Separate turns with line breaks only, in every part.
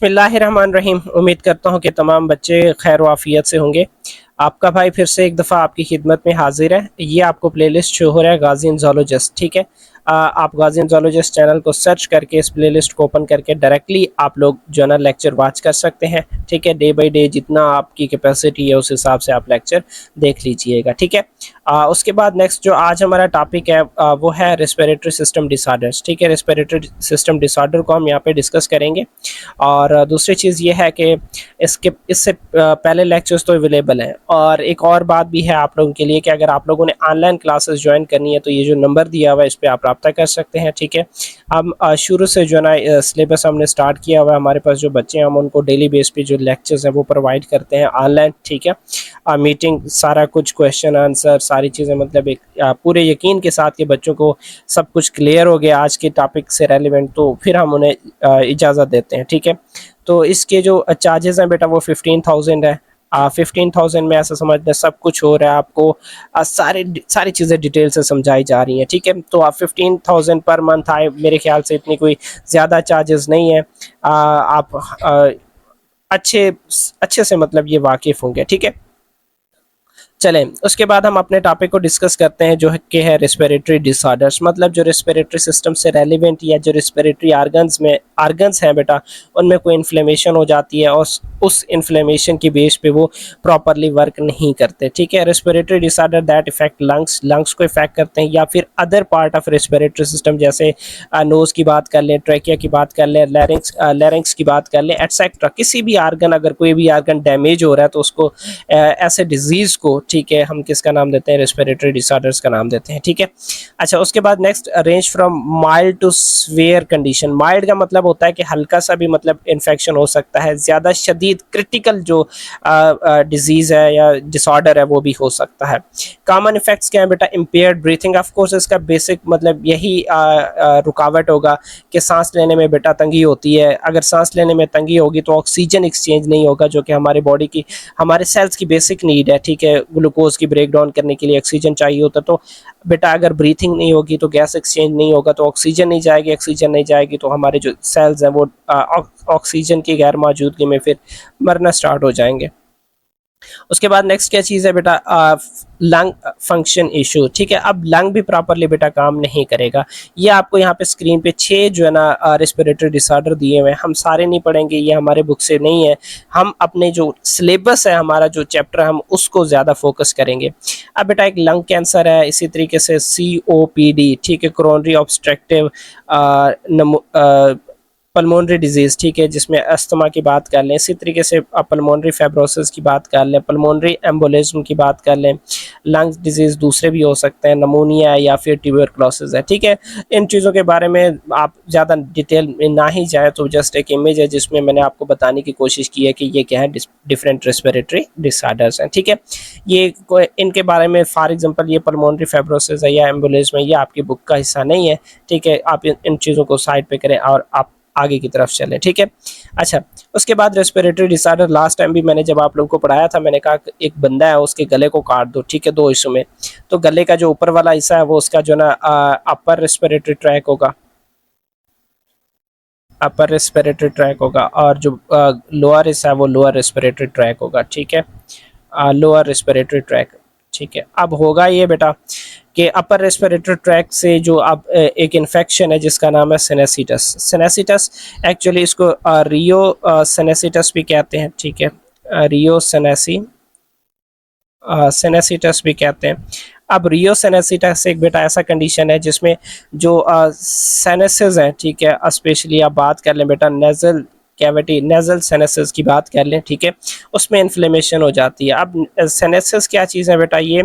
बिस्मिल्लाहिर्रहमानिर्रहीम। उम्मीद करता हूँ कि तमाम बच्चे खैर वाफियत से होंगे। आपका भाई फिर से एक दफ़ा आपकी खिदमत में हाजिर है। ये आपको प्लेलिस्ट शो हो रहा है गाज़ियन ज़ूलॉजिस्ट, ठीक है। आप गाज़ियन ज़ूलॉजिस्ट चैनल को सर्च करके इस प्लेलिस्ट को ओपन करके डायरेक्टली आप लोग जो है ना लेक्चर वॉच कर सकते हैं, ठीक है। डे बाई डे जितना आपकी कैपेसिटी है उस हिसाब से आप लेक्चर देख लीजिएगा, ठीक है। उसके बाद नेक्स्ट जो आज हमारा टॉपिक है वो है रेस्पिरेटरी सिस्टम डिसऑर्डर्स, ठीक है। रेस्पिरेटरी सिस्टम डिसऑर्डर को हम यहाँ पे डिस्कस करेंगे। और दूसरी चीज़ ये है कि इससे पहले लेक्चर्स तो अवेलेबल हैं। और एक और बात भी है आप लोगों के लिए कि अगर आप लोगों ने ऑनलाइन क्लासेस ज्वाइन करनी है तो ये जो नंबर दिया हुआ है इस पर आप रब्ता कर सकते हैं, ठीक है। हम शुरू से जो है ना सिलेबस हमने स्टार्ट किया हुआ है। हमारे पास जो बच्चे हैं हम उनको डेली बेस पे जो लेक्चर्स हैं वो प्रोवाइड करते हैं ऑनलाइन, ठीक है। मीटिंग सारा कुछ क्वेश्चन आंसर सारी चीज़ें मतलब एक पूरे यकीन के साथ कि बच्चों को सब कुछ क्लियर हो गया आज के टॉपिक से रेलिवेंट, तो फिर हम उन्हें इजाज़त देते हैं, ठीक है। तो इसके जो चार्जेस हैं बेटा वो 15,000 है। 15,000 में ऐसा समझ लें सब कुछ हो रहा है आपको, सारी चीज़ें डिटेल से समझाई जा रही हैं, ठीक है। तो आप 15,000 पर मंथ आए, मेरे ख्याल से इतनी कोई ज़्यादा चार्जेस नहीं है। आप अच्छे अच्छे से मतलब ये वाकिफ़ होंगे, ठीक है। चलें उसके बाद हम अपने टॉपिक को डिस्कस करते हैं जो है कि है रेस्पिरेटरी डिसऑर्डर्स, मतलब जो रेस्पिरेटरी सिस्टम से रेलिवेंट या जो रेस्पिरेटरी आर्गन्स हैं बेटा उनमें कोई इन्फ्लेमेशन हो जाती है और उस इन्फ्लेमेशन की बेस पे वो प्रॉपरली वर्क नहीं करते, ठीक है। Respiratory disorder that effect lungs को इफेक्ट करते हैं या फिर other part of respiratory system, जैसे नोज़ की बात कर लें, ट्रैकिया की बात कर लें, लैरिंक्स की बात कर लें एटसेट्रा। किसी भी आर्गन अगर कोई भी आर्गन डैमेज हो रहा है तो उसको ऐसे डिजीज़ को, ठीक है, हम किसका नाम देते हैं, रेस्पिरेटरी डिसऑर्डर्स का नाम देते हैं, ठीक है। अच्छा उसके बाद next range from mild to severe condition. Mild का मतलब होता है कि हल्का सा भी मतलब इन्फेक्शन हो सकता है, ज़्यादा शदीद क्रिटिकल जो डिजीज़ है या डिसऑर्डर है वो भी हो सकता है। कॉमन इफेक्ट्स क्या है बेटा, इम्पेयर्ड ब्रीथिंग, ऑफ कोर्स इसका बेसिक मतलब यही रुकावट होगा कि सांस लेने में बेटा तंगी होती है। अगर सांस लेने में तंगी होगी तो ऑक्सीजन एक्सचेंज नहीं होगा जो कि हमारे बॉडी की हमारे सेल्स की बेसिक नीड है, ठीक है। ग्लूकोज की ब्रेक डाउन करने के लिए ऑक्सीजन चाहिए होता है। तो बेटा अगर ब्रीथिंग नहीं होगी तो गैस एक्सचेंज नहीं होगा तो ऑक्सीजन नहीं जाएगी तो हमारे जो सेल्स हैं वो ऑक्सीजन की गैर मौजूदगी में फिर मरना स्टार्ट हो जाएंगे। उसके बाद नेक्स्ट क्या चीज़ है बेटा, लंग फंक्शन इशू, ठीक है। अब लंग भी प्रॉपरली बेटा काम नहीं करेगा। ये आपको यहाँ पे स्क्रीन पे 6 जो है ना रेस्पिरेटरी डिसऑर्डर दिए हुए हैं, हम सारे नहीं पढ़ेंगे, ये हमारे बुक से नहीं है। हम अपने जो सिलेबस है हमारा जो चैप्टर हम उसको ज़्यादा फोकस करेंगे। अब बेटा एक लंग कैंसर है, इसी तरीके से COPD, ठीक है, कोरोनरी ऑब्स्ट्रक्टिव पल्मोनरी डिजीज़, ठीक है, जिसमें अस्थमा की बात कर लें, इसी तरीके से पल्मोनरी फाइब्रोसिस की बात कर लें, पल्मोनरी एम्बोलिज्म की बात कर लें, लंग्स डिजीज़ दूसरे भी हो सकते हैं, नमूनिया या फिर ट्यूबरक्लोसिस है, ठीक है। इन चीज़ों के बारे में आप ज़्यादा डिटेल में ना ही जाएँ, तो जस्ट एक इमेज है जिसमें मैंने आपको बताने की कोशिश की है कि ये क्या है, डिफरेंट रेस्पिरेटरी डिसऑर्डर्स हैं, ठीक है। ये इनके बारे में फॉर एग्जांपल ये पल्मोनरी फाइब्रोसिस है या एम्बोलिज्म है, ये आपकी बुक का हिस्सा नहीं है, ठीक है। आप इन चीज़ों को साइड पे करें और आप आगे की तरफ चलें, ठीक है। अच्छा उसके बाद रेस्पिरेटरी डिसऑर्डर, लास्ट टाइम भी मैंने जब आप लोगों को पढ़ाया था मैंने कहा एक बंदा है उसके गले को काट दो, ठीक है, 2 हिस्सों में। तो गले का जो ऊपर वाला हिस्सा है वो उसका जो ना अपर रेस्पिरेटरी ट्रैक होगा, अपर रेस्पिरेटरी ट्रैक होगा, और जो लोअर हिस्सा है वो लोअर रेस्पिरेटरी ट्रैक होगा, ठीक है, लोअर रेस्पिरेटरी ट्रैक, ठीक है। अब होगा ये बेटा कि अपर रेस्पिरेटरी ट्रैक से जो अब एक इन्फेक्शन है जिसका नाम है सिनेसिटस एक्चुअली इसको रियो सिनेसिटस भी कहते हैं, ठीक है, रियो सिनेसिटस भी कहते हैं। अब रियो सिनेसिटस एक बेटा ऐसा कंडीशन है जिसमें जो साइनसेस हैं, ठीक है, स्पेशली आप बात कर लें बेटा नेजल कैविटी, नेजल साइनसेस की बात कर लें, ठीक है, उसमें इन्फ्लेमेशन हो जाती है। अब साइनसेस क्या चीज़ है बेटा, ये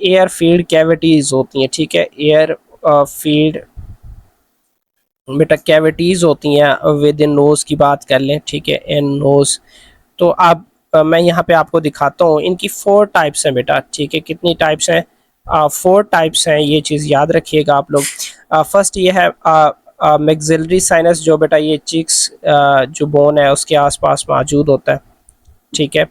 एयर फील्ड कैविटीज़ होती हैं, ठीक है, एयर फील्ड बेटा कैविटीज़ होती हैं विद इन नोज़ की बात कर लें, ठीक है, इन नोज़। तो अब मैं यहाँ पे आपको दिखाता हूँ, इनकी 4 टाइप्स हैं बेटा, ठीक है। कितनी टाइप्स हैं, 4 टाइप्स हैं, ये चीज़ याद रखिएगा आप लोग। फर्स्ट ये है मैक्सिलरी साइनस, जो बेटा ये चिक्स जो बोन है उसके आसपास मौजूद होता है, ठीक है।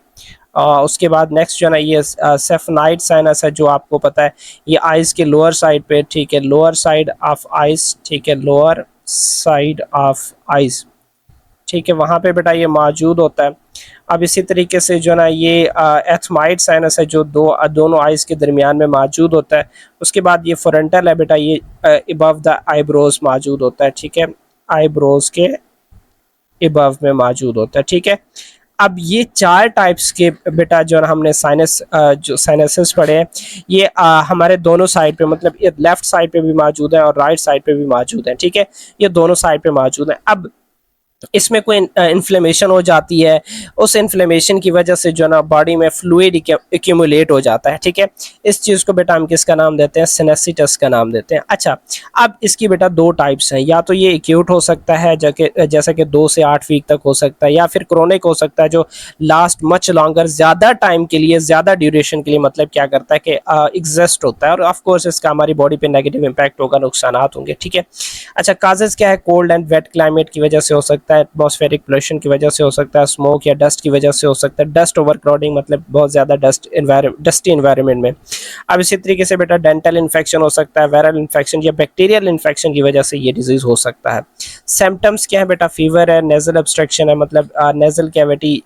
उसके बाद नेक्स्ट जो है ना ये सेफनाइड साइनस है, जो आपको पता है ये आइज़ के लोअर साइड पे, ठीक है, लोअर साइड ऑफ आइज़, ठीक है, लोअर साइड ऑफ आइज़, ठीक है, वहाँ पे बेटा ये मौजूद होता है। अब इसी तरीके से जो ना ये एथमाइड साइनस है जो दोनों आइज़ के दरमियान में मौजूद होता है। उसके बाद ये फ्रंटल है बेटा, ये अबव द आईब्रोज मौजूद होता है, ठीक है, आईब्रोज के अबव में मौजूद होता है, ठीक है। अब ये 4 टाइप्स के बेटा जो है हमने जो साइनसेस पढ़े हैं, ये हमारे दोनों साइड पे, मतलब ये लेफ्ट साइड पे भी मौजूद है और राइट साइड पे भी मौजूद है, ठीक है, ये दोनों साइड पे मौजूद है। अब इसमें कोई इन्फ्लेमेशन हो जाती है, उस इन्फ्लेमेशन की वजह से जो ना बॉडी में फ्लूइड एक्यूमुलेट हो जाता है, ठीक है। इस चीज़ को बेटा हम किसका नाम देते हैं? सिनेसिटस का नाम देते हैं। अच्छा, अब इसकी बेटा 2 टाइप्स हैं, या तो ये एक्यूट हो सकता है जैसा कि 2 से 8 वीक तक हो सकता है, या फिर क्रोनिक हो सकता है जो लास्ट मच लॉन्गर, ज़्यादा टाइम के लिए, ज़्यादा ड्यूरेशन के लिए मतलब क्या करता है कि एग्जिस्ट होता है, और ऑफकोर्स इसका हमारी बॉडी पे नेगेटिव इम्पैक्ट होगा, नुकसान होंगे, ठीक है। अच्छा, काजेज़ क्या है? कोल्ड एंड वेट क्लाइमेट की वजह से हो सकता है, एटमॉस्फेरिक पोल्यूशन की वजह से हो सकता है, स्मोक या डस्ट की वजह से हो सकता है, डस्ट ओवरक्राउडिंग मतलब बहुत ज़्यादा डस्टी इन्वायरमेंट में। अब इसी तरीके से बेटा डेंटल इन्फेक्शन हो सकता है, वायरल इन्फेक्शन या बैक्टीरियल इन्फेक्शन की वजह से ये डिजीज़ हो सकता है। सिम्टम्स क्या है बेटा? फीवर है, नेजल ऑब्स्ट्रक्शन है, मतलब नेजल कैविटी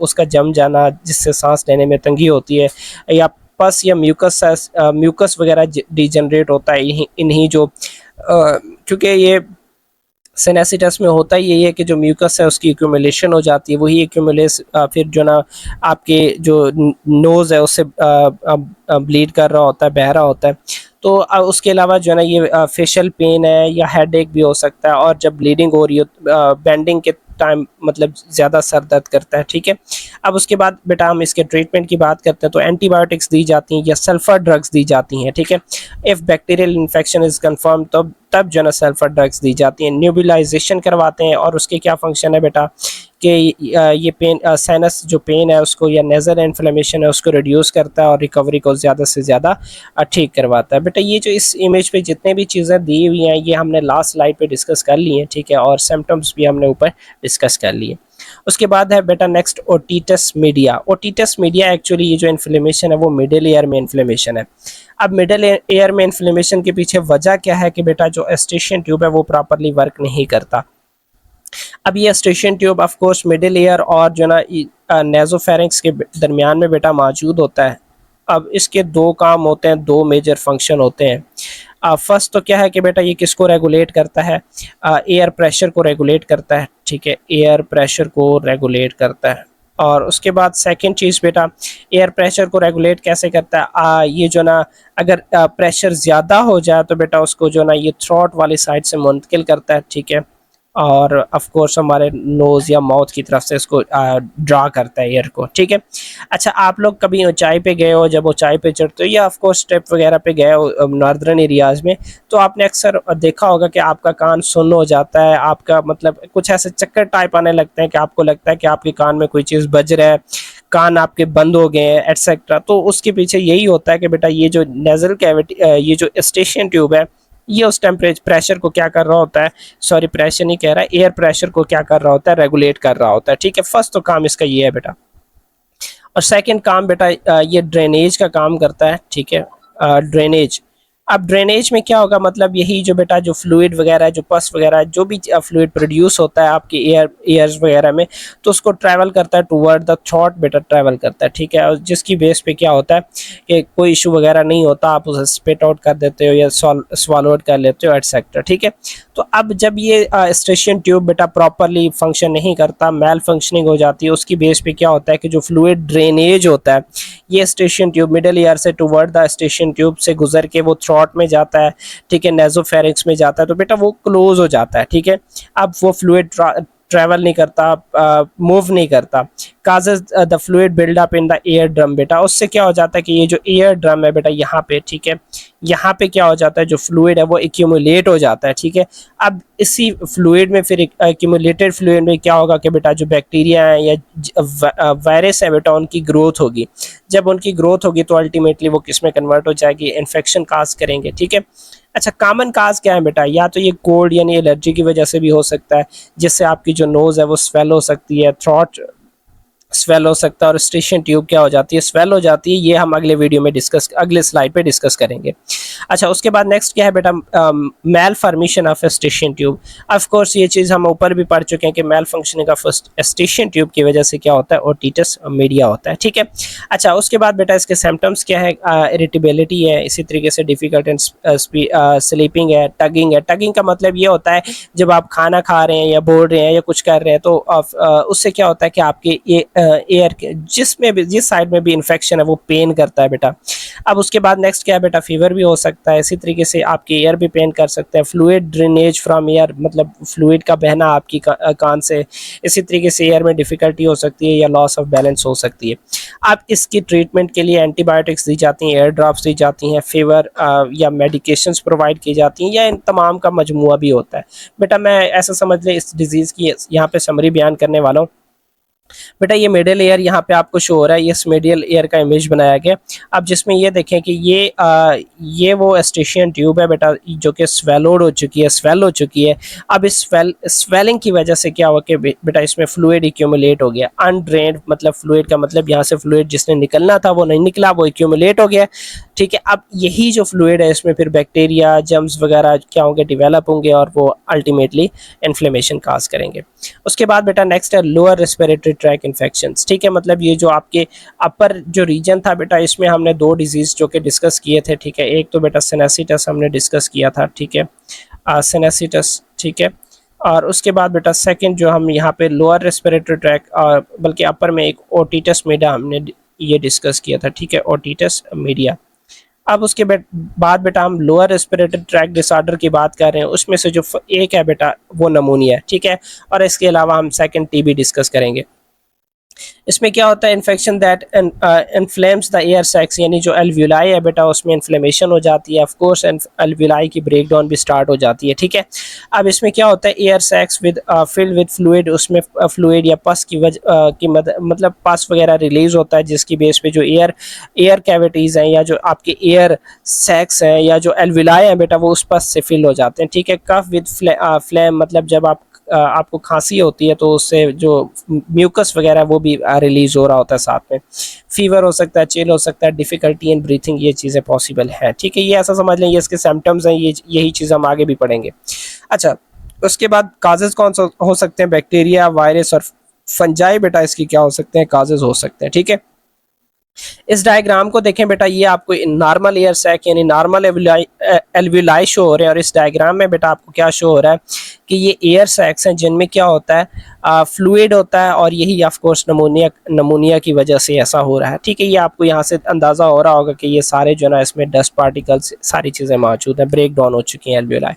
उसका जम जाना जिससे सांस लेने में तंगी होती है, या पस या म्यूकस वगैरह डिजनरेट होता है। इन्हीं जो क्योंकि ये सिनेसिटस में होता ही यही है कि जो म्यूकस है उसकी एक्यूमुलेशन हो जाती है, वही एक्यूमुलेस फिर जो ना आपके जो नोज़ है उससे ब्लीड कर रहा होता है, बह रहा होता है। तो उसके अलावा जो है ना ये फेशियल पेन है या हेडेक भी हो सकता है, और जब ब्लीडिंग हो रही हो बेंडिंग के टाइम मतलब ज़्यादा सर दर्द करता है, ठीक है। अब उसके बाद बेटा हम इसके ट्रीटमेंट की बात करते हैं, तो एंटीबायोटिक्स दी जाती हैं या सल्फर ड्रग्स दी जाती हैं, ठीक है। If bacterial infection is confirm तब जो है ना सल्फर ड्रग्स दी जाती हैं। न्यूबिलाइजेशन करवाते हैं, और उसके क्या फंक्शन है बेटा कि ये पेन साइनस जो पेन है उसको, या नेज़ल इन्फ्लेमेशन है उसको रिड्यूस करता है और रिकवरी को ज़्यादा से ज़्यादा ठीक करवाता है। बेटा ये जो इस इमेज पे जितने भी चीज़ें दी हुई हैं ये हमने लास्ट स्लाइड पे डिस्कस कर ली हैं, ठीक है, और सिम्टम्स भी हमने ऊपर डिस्कस कर लिए। उसके बाद है बेटा नेक्स्ट ओटिटस मीडिया। ओटिटस मीडिया एक्चुअली ये जो इन्फ्लेमेशन है वो मिडिल ईयर में इन्फ्लेमेशन है। अब मिडिल ईयर में इन्फ्लेमेशन के पीछे वजह क्या है कि बेटा जो एस्टेशियन ट्यूब है वो प्रॉपरली वर्क नहीं करता। अब ये eustachian tube of course middle ear और जो ना नेज़ोफेरिंक्स के दरमियान में बेटा मौजूद होता है। अब इसके 2 काम होते हैं, 2 मेजर फंक्शन होते हैं। फर्स्ट तो क्या है कि बेटा ये किसको रेगुलेट करता है? एयर प्रेशर को रेगुलेट करता है, ठीक है, एयर प्रेशर को रेगुलेट करता है। और उसके बाद सेकंड चीज़ बेटा एयर प्रेशर को रेगुलेट कैसे करता है? ये जो ना अगर प्रेशर ज़्यादा हो जाए तो बेटा उसको जो ना ये थ्रोट वाली साइड से मुंतकिल करता है, ठीक है, और ऑफ कोर्स हमारे नोज़ या माउथ की तरफ से इसको ड्रा करता है एयर को, ठीक है। अच्छा, आप लोग कभी ऊंचाई पे गए हो, जब ऊंचाई पे चढ़ते हो या ऑफ कोर्स स्टेप वगैरह पे गए हो नॉर्दर्न एरियाज़ में, तो आपने अक्सर देखा होगा कि आपका कान सुन्न हो जाता है, आपका मतलब कुछ ऐसे चक्कर टाइप आने लगते हैं कि आपको लगता है कि आपके कान में कोई चीज़ बज रहा है, कान आपके बंद हो गए हैं एटसेट्रा। तो उसके पीछे यही होता है कि बेटा ये जो नेज़ल कैविटी, ये जो एस्टेशियन ट्यूब है, ये उस टेम्परेचर प्रेशर को क्या कर रहा होता है, सॉरी प्रेशर नहीं कह रहा, एयर प्रेशर को क्या कर रहा होता है? रेगुलेट कर रहा होता है, ठीक है। फर्स्ट तो काम इसका ये है बेटा, और सेकंड काम बेटा ये ड्रेनेज का काम करता है, ठीक है, ड्रेनेज। अब ड्रेनेज में क्या होगा, मतलब यही जो बेटा जो फ्लूइड वगैरह, जो पस वगैरह, जो भी फ्लूइड प्रोड्यूस होता है आपके एयर्स वगैरह में, तो उसको ट्रैवल करता है टूवर्ड द थ्रोट बेटा, ट्रैवल करता है, ठीक है। और जिसकी बेस पे क्या होता है कि कोई इशू वगैरह नहीं होता, आप उसे स्पिट आउट कर देते हो या स्वॉलो आउट कर लेते हो एटसेट्रा, ठीक है। तो अब जब ये एस्टेशियन ट्यूब बेटा प्रॉपरली फंक्शन नहीं करता, मेल फंक्शनिंग हो जाती है, उसकी बेस पे क्या होता है कि जो फ्लूइड ड्रेनेज होता है, ये एस्टेशियन ट्यूब मिडिल ईयर से टूवर्ड द एस्टेशियन ट्यूब से गुजर के वो थ्रोट में जाता है, ठीक है, नेज़ोफेरिंक्स में जाता है, तो बेटा वो क्लोज हो जाता है, ठीक है। अब वो फ्लूइड ट्रैवल नहीं करता, मूव नहीं करता, causes the fluid build up in the air drum बेटा। उससे क्या हो जाता है कि ये जो एयर ड्रम है बेटा यहाँ पे, ठीक है, यहाँ पे क्या हो जाता है, जो फ्लूइड है वो एक्यूमुलेट हो जाता है, ठीक है। अब इसी फ्लूइड में फिर एक्यूमुलेटेड फ्लूइड में क्या होगा कि बेटा जो बैक्टीरिया है या वायरस है बेटा उनकी ग्रोथ होगी। जब उनकी ग्रोथ होगी तो अल्टीमेटली वो किस में कन्वर्ट हो जाएगी? इन्फेक्शन काज करेंगे, ठीक है। अच्छा, कॉमन काज क्या है बेटा? या तो ये कोल्ड यानी एलर्जी की वजह से भी हो सकता है, जिससे आपकी जो नोज़ है वो स्वेल हो सकती है, थ्रोट स्वेल हो सकता है, और स्टेशन ट्यूब क्या हो जाती है? स्वेल हो जाती है। ये हम अगले वीडियो में अगले स्लाइड पे डिस्कस करेंगे। अच्छा, उसके बाद नेक्स्ट क्या है बेटा, malformation of eustachian tube. Of course ये चीज़ हम ऊपर भी पढ़ चुके हैं कि malfunctioning of eustachian tube की वजह से क्या होता है, ओटिटस मीडिया होता है, ठीक है। अच्छा, उसके बाद बेटा इसके सिम्टम्स क्या है, इरिटेबिलिटी है, इसी तरीके से डिफिकल्ट एंड स्लीपिंग है, टगिंग है। टगिंग का मतलब ये होता है जब आप खाना खा रहे हैं या बोल रहे हैं या कुछ कर रहे हैं तो उससे क्या होता है कि आपके एयर के जिसमें भी, जिस साइड में भी इन्फेक्शन है वो पेन करता है बेटा। अब उसके बाद नेक्स्ट क्या है बेटा, फीवर भी हो सकता है, इसी तरीके से आपके एयर भी पेन कर सकते हैं, फ्लूइड ड्रेनेज फ्रॉम एयर, मतलब फ्लूइड का बहना आपकी कान से, इसी तरीके से एयर में डिफिकल्टी हो सकती है या लॉस ऑफ बैलेंस हो सकती है। अब इसकी ट्रीटमेंट के लिए एंटीबायोटिक्स दी जाती हैं, एयर ड्रॉप्स दी जाती हैं, फीवर या मेडिकेशंस प्रोवाइड की जाती हैं, या इन तमाम का मजमुआ भी होता है। बेटा मैं ऐसा समझ लें इस डिजीज़ की यहाँ पे समरी बयान करने वाला हूँ। बेटा ये मिडिल एयर यहाँ पे आपको शो हो रहा है, ये मिडिल एयर का इमेज बनाया गया। अब जिसमें ये देखें कि ये वो एस्टेशियन ट्यूब है बेटा जो कि स्वेलोड हो चुकी है, स्वेल हो चुकी है। अब इस स्वेलिंग की वजह से क्या हुआ कि बेटा इसमें फ्लूइड एक्यूमुलेट हो गया, अनड्रेन्ड, मतलब फ्लूइड का मतलब यहाँ से फ्लूइड जिसने निकलना था वो नहीं निकला, वो एक्यूमुलेट हो गया, ठीक है। अब यही जो फ्लूइड है इसमें फिर बैक्टीरिया, जर्म्स वगैरह क्या होंगे, डेवलप होंगे और वो अल्टीमेटली इन्फ्लेमेशन काज करेंगे। उसके बाद बेटा नेक्स्ट है लोअर रेस्पिरेटरी ट्रैक इन्फेक्शंस, ठीक है। मतलब ये जो आपके अपर जो रीजन था बेटा इसमें हमने दो डिजीज़ जो कि डिस्कस किए थे, ठीक है। एक तो बेटा सिनेसिटस हमने डिस्कस किया था, ठीक है, सिनेसिटस, ठीक है। और उसके बाद बेटा सेकंड जो हम यहाँ पे लोअर रेस्पिरेटरी ट्रैक और बल्कि अपर में एक ओटिटस मीडिया हमने ये डिस्कस किया था, ठीक है, ओटिटस मीडिया। अब उसके बाद बेटा हम लोअर रेस्पिरेटरी ट्रैक डिसऑर्डर की बात कर रहे हैं, उसमें से जो एक है बेटा वो नमूनिया है, ठीक है। और इसके अलावा हम सेकंड टीबी डिस्कस करेंगे। इसमें क्या होता है, infection that inflames the air sacs, यानी जो एल्व्यूलाई है बेटा उसमें इन्फ्लेमेशन हो जाती है, ऑफ कोर्स एल्व्यूलाई की ब्रेकडाउन भी स्टार्ट हो जाती है, ठीक है। अब इसमें क्या होता है, air sacs with filled with fluid, उसमें फ्लूइड या पस की मतलब पस वगैरह रिलीज होता है, जिसकी बेस पे जो एयर कैविटीज़ हैं या जो आपके एयर सैक्स हैं या जो एल्व्यूलाई हैं बेटा वो उस पस से फिल हो जाते हैं, ठीक है। कफ विद फ्लेम, मतलब जब आपको खांसी होती है तो उससे जो म्यूकस वगैरह वो भी रिलीज हो रहा होता है साथ में। फीवर हो सकता है, चिल हो सकता है, डिफिकल्टी इन ब्रीथिंग, ये चीज़ें पॉसिबल हैं, ठीक है। ये ऐसा समझ लें ये इसके सिम्टम्स हैं, यही चीज़ हम आगे भी पढ़ेंगे। अच्छा, उसके बाद काजेज कौन सा हो सकते हैं, बैक्टीरिया, वायरस और फंजाई बेटा इसकी क्या हो सकते हैं, काजेज हो सकते हैं, ठीक है। इस डायग्राम को देखें बेटा, ये आपको नॉर्मल एयर सैक यानी नॉर्मल एल्व्यूलाई शो हो रहे हैं, और इस डायग्राम में बेटा आपको क्या शो हो रहा है कि ये एयर सैक्स हैं जिनमें क्या होता है, फ्लूइड होता है, और यही ऑफ कोर्स नमूनिया की वजह से ऐसा हो रहा है, ठीक है। ये आपको यहाँ से अंदाज़ा हो रहा होगा कि ये सारे जो ना इसमें डस्ट पार्टिकल्स सारी चीज़ें मौजूद हैं, ब्रेक डाउन हो चुकी हैं एल्व्यूलाई।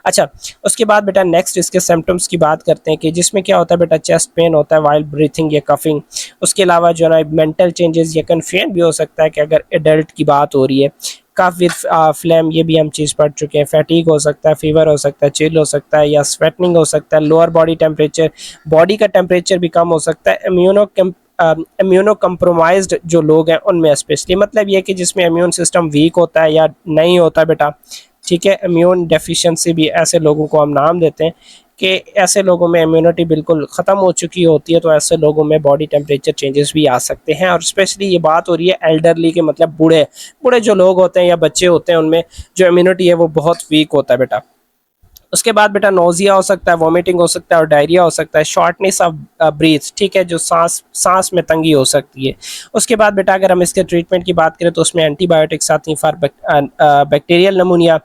अच्छा, उसके बाद बेटा नेक्स्ट इसके सिम्टम्स की बात करते हैं कि जिसमें क्या होता है बेटा, चेस्ट पेन होता है, वाइल्ड ब्रीथिंग या कफिंग। उसके अलावा जो है मेंटल चेंजेस या कन्फ्यूजन भी हो सकता है कि अगर एडल्ट की बात हो रही है। कफ विद फ्लैम, ये भी हम चीज़ पढ़ चुके हैं। फैटीग हो सकता है, फीवर हो सकता है, चिल हो सकता है या स्वेटनिंग हो सकता है। लोअर बॉडी टेम्परेचर, बॉडी का टेम्परेचर भी कम हो सकता है। इम्यूनो कम्प्रोमाइज्ड जो लोग हैं उनमें स्पेशली, मतलब ये कि जिसमें इम्यून सिस्टम वीक होता है या नहीं होता बेटा, ठीक है। इम्यून डेफिशिएंसी भी ऐसे लोगों को हम नाम देते हैं कि ऐसे लोगों में इम्यूनिटी बिल्कुल ख़त्म हो चुकी होती है, तो ऐसे लोगों में बॉडी टेम्परेचर चेंजेस भी आ सकते हैं। और स्पेशली ये बात हो रही है एल्डरली के, मतलब बूढ़े जो लोग होते हैं या बच्चे होते हैं उनमें जो इम्यूनिटी है वो बहुत वीक होता है बेटा। उसके बाद बेटा नोजिया हो सकता है, वॉमिटिंग हो सकता है और डायरिया हो सकता है। शॉर्टनेस ऑफ ब्रीथ, ठीक है, जो सांस में तंगी हो सकती है। उसके बाद बेटा अगर हम इसके ट्रीटमेंट की बात करें तो उसमें एंटीबायोटिक्स आती हैं for bacterial नमूनिया,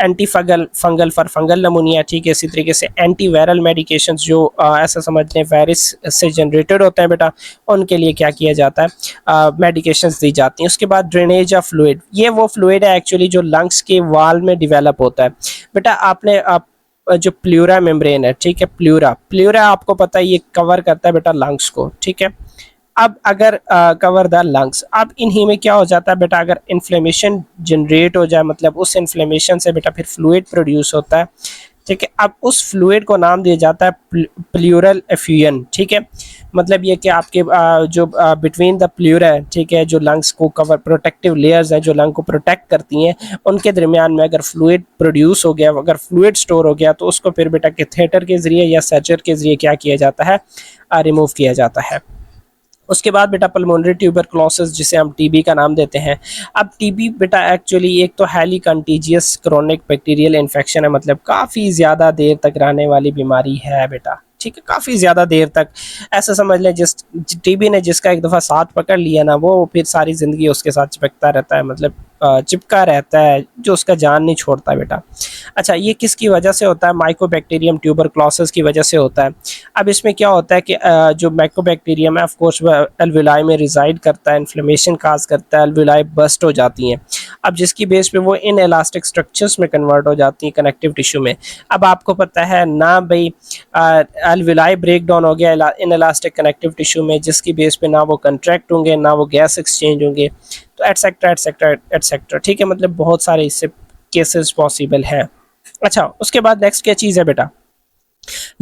anti fungal for fungal नमूनिया, ठीक है। इसी तरीके से एंटी वायरल मेडिकेशन जो ऐसा समझ लें वायरस से जनरेटेड होते हैं बेटा, उनके लिए क्या किया जाता है, मेडिकेशंस दी जाती हैं। उसके बाद ड्रेनेज ऑफ फ्लूइड, ये वो फ्लूइड है एक्चुअली जो लंग्स के वाल में डिवेलप होता है बेटा। आपने जो प्लूरा मेम्ब्रेन है, ठीक है, प्लूरा आपको पता है ये कवर करता है बेटा लंग्स को, ठीक है। अब अगर कवर द लंग्स, अब इन्हीं में क्या हो जाता है बेटा, अगर इन्फ्लेमेशन जनरेट हो जाए, मतलब उस इन्फ्लेमेशन से बेटा फिर फ्लूइड प्रोड्यूस होता है, ठीक है। अब उस फ्लूइड को नाम दिया जाता है प्लूरल एफ्यूजन, ठीक है। मतलब ये कि आपके जो बिटवीन द प्लूरा है, ठीक है, जो लंग्स को कवर प्रोटेक्टिव लेयर्स हैं जो लंग को प्रोटेक्ट करती हैं, उनके दरमियान में अगर फ्लूइड प्रोड्यूस हो गया, अगर फ्लूइड स्टोर हो गया, तो उसको फिर बेटा कैथेटर के ज़रिए या सर्जर के ज़रिए क्या किया जाता है, रिमूव किया जाता है। उसके बाद बेटा पल्मोनरी ट्यूबरक्लोसिस, जिसे हम टीबी का नाम देते हैं। अब टीबी बेटा एक्चुअली एक तो highly contiguous chronic bacterial infection है, मतलब काफ़ी ज़्यादा देर तक रहने वाली बीमारी है बेटा, ठीक है, काफ़ी ज़्यादा देर तक। ऐसा समझ लें जिस टीबी ने जिसका एक दफ़ा साथ पकड़ लिया ना, वो फिर सारी ज़िंदगी उसके साथ चिपकता रहता है, मतलब चिपका रहता है, जो उसका जान नहीं छोड़ता बेटा। अच्छा, ये किसकी वजह से होता है? माइकोबैक्टीरियम ट्यूबरक्लोसिस की वजह से होता है। अब इसमें क्या होता है कि जो माइकोबैक्टीरियम है ऑफ कोर्स वह एल्वेलाई में रिजाइड करता है, इन्फ्लेमेशन काज करता है, एल्वेलाई बस्ट हो जाती हैं। अब जिसकी बेस पे वो इन इलास्टिक स्ट्रक्चर्स में कन्वर्ट हो जाती हैं, कनेक्टिव टिश्यू में। अब आपको पता है ना भाई, एल्वेलाई ब्रेक डाउन हो गया इन इलास्टिक कनेक्टिव टिश्यू में, जिसकी बेस पे ना वो कंट्रैक्ट होंगे, ना वो गैस एक्सचेंज होंगे, तो एटसेट्रा एटसेट्रा एटसेट्रा, ठीक है, मतलब बहुत सारे इससे केसेस पॉसिबल हैं। अच्छा, उसके बाद नेक्स्ट क्या चीज़ है बेटा?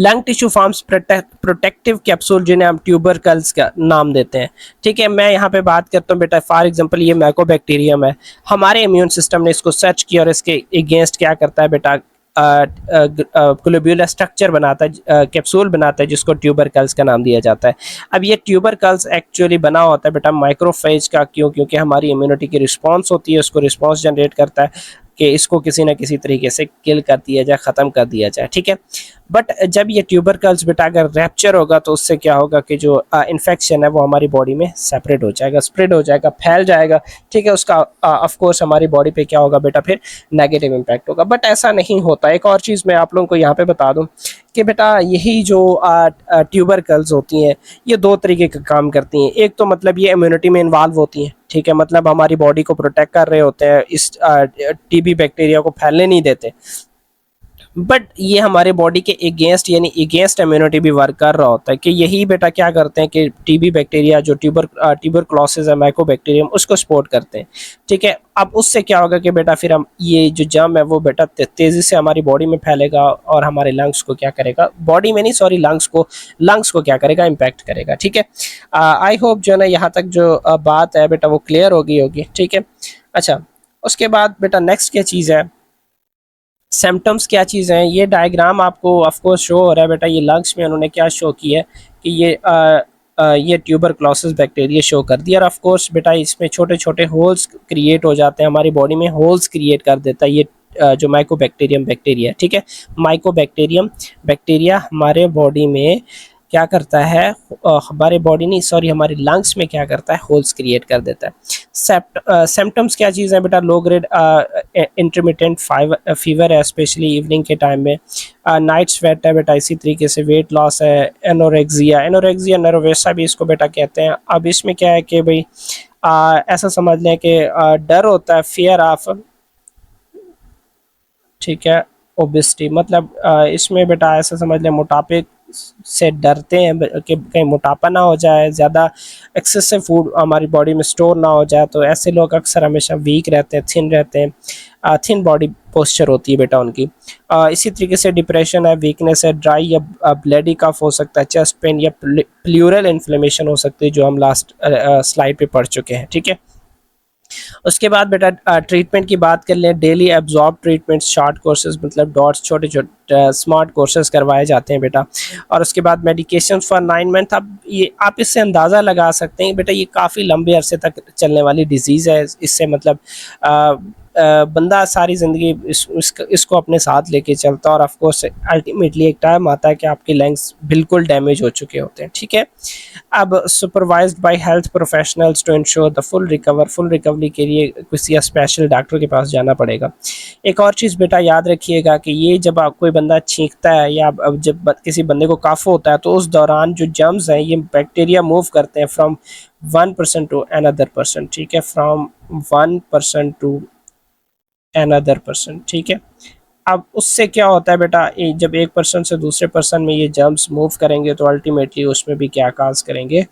Lung tissue forms protective capsule, जिन्हें हम ट्यूबरकल्स का नाम देते हैं, ठीक है। मैं यहाँ पे बात करता हूँ बेटा, फॉर एग्जांपल ये माइकोबैक्टीरियम है, हमारे इम्यून सिस्टम ने इसको सर्च किया और इसके अगेंस्ट क्या करता है बेटा, ग्लोब्यूलर स्ट्रक्चर बनाता है, कैप्सूल बनाता है, जिसको ट्यूबरकल्स का नाम दिया जाता है। अब ये ट्यूबरकल्स एक्चुअली बना होता है बेटा माइक्रोफेज का, क्योंकि हमारी इम्यूनिटी की रिस्पॉन्स होती है, उसको रिस्पॉन्स जनरेट करता है कि इसको किसी ना किसी तरीके से किल कर दिया जाए, ख़त्म कर दिया जाए, ठीक है। बट जब ये ट्यूबरकल्स बेटा अगर रैप्चर होगा, तो उससे क्या होगा कि जो इन्फेक्शन है वो हमारी बॉडी में सेपरेट हो जाएगा, स्प्रेड हो जाएगा, फैल जाएगा, ठीक है। उसका ऑफ कोर्स हमारी बॉडी पे क्या होगा बेटा, फिर नेगेटिव इम्पैक्ट होगा। बट ऐसा नहीं होता। एक और चीज़ मैं आप लोगों को यहाँ पे बता दूँ कि बेटा यही जो ट्यूबरकल्स होती हैं, ये दो तरीके का काम करती हैं। एक तो मतलब ये इम्यूनिटी में इन्वॉल्व होती हैं, ठीक है, मतलब हमारी बॉडी को प्रोटेक्ट कर रहे होते हैं, इस टीबी बैक्टीरिया को फैलने नहीं देते। बट ये हमारे बॉडी के अगेंस्ट, यानी अगेंस्ट इम्यूनिटी भी वर्क कर रहा होता है, कि यही बेटा क्या करते हैं कि टीबी बैक्टीरिया जो ट्यूबरक्लोसिस है, माइकोबैक्टीरियम, उसको सपोर्ट करते हैं, ठीक है। अब उससे क्या होगा कि बेटा फिर हम ये जो जर्म है वो बेटा तेज़ी से हमारी बॉडी में फैलेगा और हमारे लंग्स को क्या करेगा, बॉडी में नहीं सॉरी लंग्स को क्या करेगा, इम्पैक्ट करेगा, ठीक है। आई होप जो है ना यहाँ तक जो बात है बेटा वो क्लियर हो गई होगी, ठीक है। अच्छा, उसके बाद बेटा नेक्स्ट क्या चीज़ है, सिम्टम्स क्या चीज़ हैं। ये डायग्राम आपको ऑफ कोर्स शो हो रहा है बेटा, ये लंग्स में उन्होंने क्या शो किया है कि ये ट्यूबरक्लोसिस बैक्टीरिया शो कर दिया, और ऑफ कोर्स बेटा इसमें छोटे छोटे होल्स क्रिएट हो जाते हैं, हमारी बॉडी में होल्स क्रिएट कर देता है ये जो माइकोबैक्टीरियम बैक्टीरिया, ठीक है। माइकोबैक्टीरियम बैक्टीरिया हमारे बॉडी में क्या करता है, हमारे बॉडी नहीं सॉरी हमारे लंग्स में क्या करता है, होल्स क्रिएट कर देता है। सिम्टम्स क्या चीज़ है बेटा, लो ग्रेड इंटरमिटेंट फीवर है, स्पेशली इवनिंग के टाइम में। नाइट स्वेट है बेटा, इसी तरीके से वेट लॉस है, एनोरेक्सिया नर्वोसा भी इसको बेटा कहते हैं। अब इसमें क्या है कि भाई ऐसा समझ लें कि डर होता है, फियर ऑफ, ठीक है, ओबेसिटी, मतलब इसमें बेटा ऐसा समझ लें मोटापे से डरते हैं कि कहीं मोटापा ना हो जाए, ज़्यादा एक्सेसिव फूड हमारी बॉडी में स्टोर ना हो जाए, तो ऐसे लोग अक्सर हमेशा वीक रहते हैं, थिन रहते हैं, थिन बॉडी पोस्चर होती है बेटा उनकी। इसी तरीके से डिप्रेशन है, वीकनेस है, ड्राई या ब्लडी कफ हो सकता है, चेस्ट पेन या प्लूरल इन्फ्लेमेशन हो सकती है, जो हम लास्ट स्लाइड पे पढ़ चुके हैं, ठीक है। उसके बाद बेटा ट्रीटमेंट की बात कर लें, daily absorb treatment, short courses मतलब डॉट्स, छोटे छोटे स्मार्ट कोर्सेज करवाए जाते हैं बेटा। और उसके बाद मेडिकेशन फॉर 9 मंथ। अब ये आप इससे अंदाज़ा लगा सकते हैं बेटा, ये काफ़ी लंबे अरसे तक चलने वाली डिजीज़ है। इससे मतलब बंदा सारी ज़िंदगी इसको अपने साथ लेके चलता है, और ऑफ कोर्स अल्टीमेटली एक टाइम आता है कि आपके लंग्स बिल्कुल डैमेज हो चुके होते हैं, ठीक है। अब supervised by health professionals to ensure the full recovery के लिए किसी स्पेशल डॉक्टर के पास जाना पड़ेगा। एक और चीज़ बेटा याद रखिएगा कि ये जब आप कोई बंदा छींकता है या अब जब किसी बंदे को कफ होता है, तो उस दौरान जो जर्म्स हैं ये बैक्टीरिया मूव करते हैं फ्रॉम 1% टू अनदर पर्सन, ठीक है, फ्रॉम 1% टू अनदर पर्सन, ठीक है। अब उससे क्या होता है बेटा, जब एक पर्सन से दूसरे पर्सन में ये जर्म्स मूव करेंगे, तो अल्टीमेटली उसमें भी क्या काज करेंगे,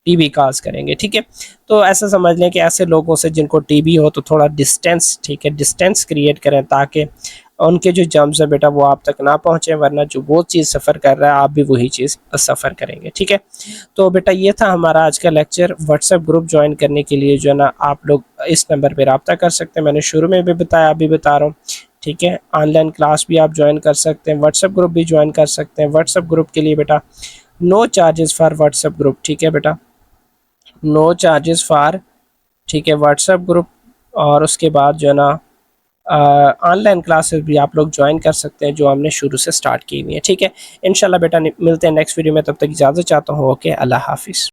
टीबी काज करेंगे, ठीक है। तो ऐसा समझ लें कि ऐसे लोगों से जिनको टीबी हो, तो थोड़ा डिस्टेंस, ठीक है, डिस्टेंस क्रिएट करें, ताकि उनके जो जर्म्स हैं बेटा वो आप तक ना पहुँचे, वरना जो वो चीज़ सफ़र कर रहा है आप भी वही चीज़ सफ़र करेंगे, ठीक है। तो बेटा ये था हमारा आज का लेक्चर। व्हाट्सएप ग्रुप ज्वाइन करने के लिए जो है ना, आप लोग इस नंबर पर रब्ता कर सकते हैं, मैंने शुरू में भी बताया, अभी बता रहा हूँ, ठीक है। ऑनलाइन क्लास भी आप ज्वाइन कर सकते हैं, व्हाट्सएप ग्रुप भी ज्वाइन कर सकते हैं। व्हाट्सएप ग्रुप के लिए बेटा no charges for WhatsApp group, ठीक है बेटा। नो चार्जेस फॉर, ठीक है, व्हाट्सएप ग्रुप। और उसके बाद जो है ना ऑनलाइन क्लासेस भी आप लोग ज्वाइन कर सकते हैं जो हमने शुरू से स्टार्ट की हुई है। ठीक है, इंशाल्लाह बेटा मिलते हैं नेक्स्ट वीडियो में, तब तक इजाज़त चाहता हूँ। ओके, अल्लाह हाफिज़।